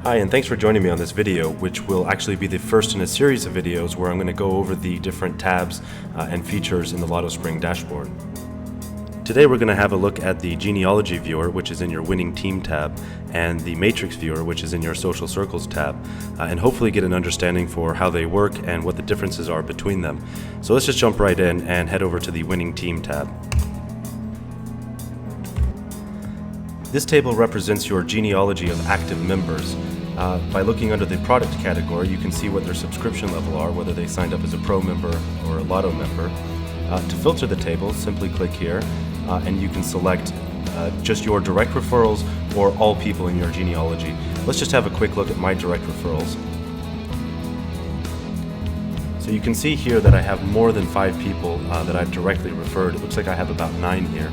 Hi, and thanks for joining me on this video, which will actually be the first in a series of videos where I'm going to go over the different tabs and features in the LottoSpring dashboard. Today we're going to have a look at the Genealogy viewer, which is in your Winning Team tab, and the Matrix viewer, which is in your Social Circles tab, and hopefully get an understanding for how they work and what the differences are between them. So let's just jump right in and head over to the Winning Team tab. This table represents your genealogy of active members. By looking under the product category, you can see what their subscription level are, whether they signed up as a Pro member or a Lotto member. To filter the table, simply click here, and you can select just your direct referrals or all people in your genealogy. Let's just have a quick look at my direct referrals. So you can see here that I have more than 5 people that I've directly referred. It looks like I have about 9 here.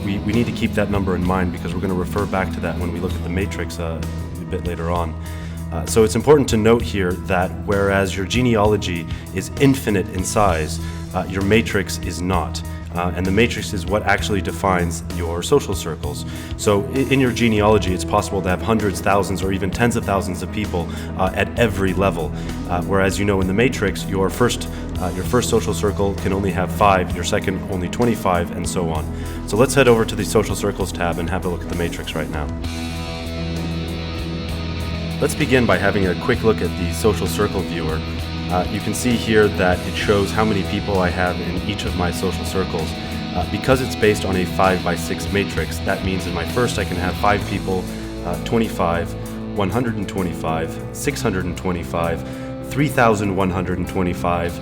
We need to keep that number in mind because we're going to refer back to that when we look at the matrix a bit later on. So it's important to note here that whereas your genealogy is infinite in size, your matrix is not. And the matrix is what actually defines your social circles. So in your genealogy, it's possible to have hundreds, thousands, or even tens of thousands of people at every level. Whereas in the matrix, your first social circle can only have 5, your second only 25, and so on. So let's head over to the Social Circles tab and have a look at the matrix right now. Let's begin by having a quick look at the Social Circle viewer. You can see here that it shows how many people I have in each of my social circles. Because it's based on a 5x6 matrix, that means in my first I can have 5 people, 25, 125, 625, 3,125,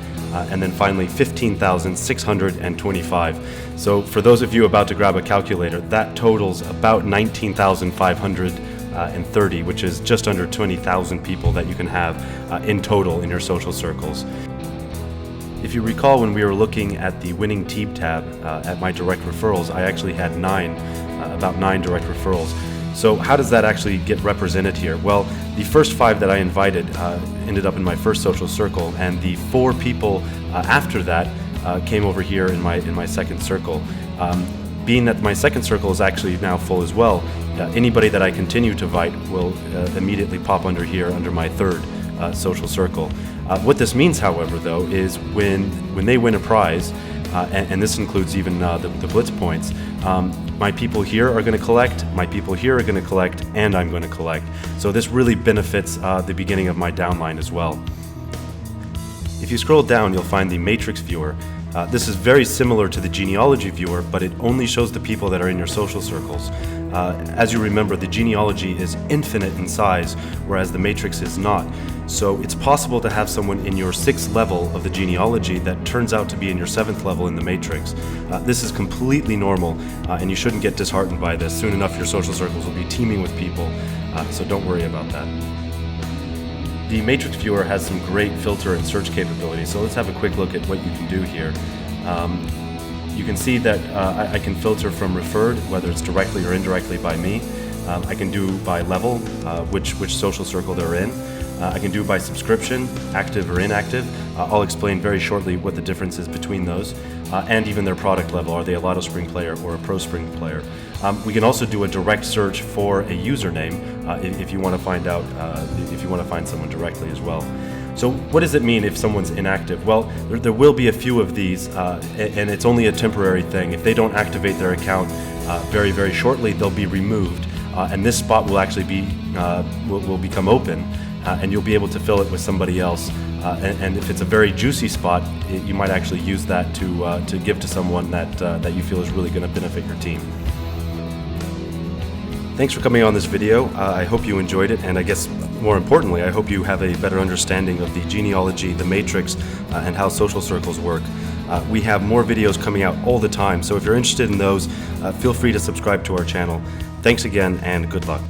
and then finally 15,625. So for those of you about to grab a calculator, that totals about 19,530, which is just under 20,000 people that you can have in total in your social circles. If you recall, when we were looking at the Winning Team tab at my direct referrals, I actually had about 9 direct referrals. So how does that actually get represented here? Well, the first 5 that I invited ended up in my first social circle, and the 4 people after that came over here in my second circle. Being that my second circle is actually now full as well, anybody that I continue to invite will immediately pop under here under my third social circle. What this means, however, though, is when they win a prize, and this includes even the blitz points, my people here are going to collect, my people here are going to collect, and I'm going to collect. So this really benefits the beginning of my downline as well. If you scroll down, you'll find the Matrix viewer. This is very similar to the Genealogy viewer, but it only shows the people that are in your social circles. As you remember, the genealogy is infinite in size, whereas the matrix is not. So it's possible to have someone in your 6th level of the genealogy that turns out to be in your 7th level in the matrix. This is completely normal, and you shouldn't get disheartened by this. Soon enough, your social circles will be teeming with people, so don't worry about that. The Matrix viewer has some great filter and search capabilities, so let's have a quick look at what you can do here. You can see that I can filter from referred, whether it's directly or indirectly by me. I can do by level, which social circle they're in. I can do by subscription, active or inactive. I'll explain very shortly what the difference is between those, and even their product level. Are they a LottoSpring player or a ProSpring player? We can also do a direct search for a username if you want to find out if you want to find someone directly as well. So what does it mean if someone's inactive? Well, there will be a few of these, and it's only a temporary thing. If they don't activate their account very, very shortly, they'll be removed, and this spot will actually will become open, and you'll be able to fill it with somebody else. And if it's a very juicy spot, you might actually use that to give to someone that you feel is really going to benefit your team. Thanks for coming on this video. I hope you enjoyed it, and I guess more importantly, I hope you have a better understanding of the genealogy, the matrix, and how social circles work. We have more videos coming out all the time, so if you're interested in those, feel free to subscribe to our channel. Thanks again, and good luck.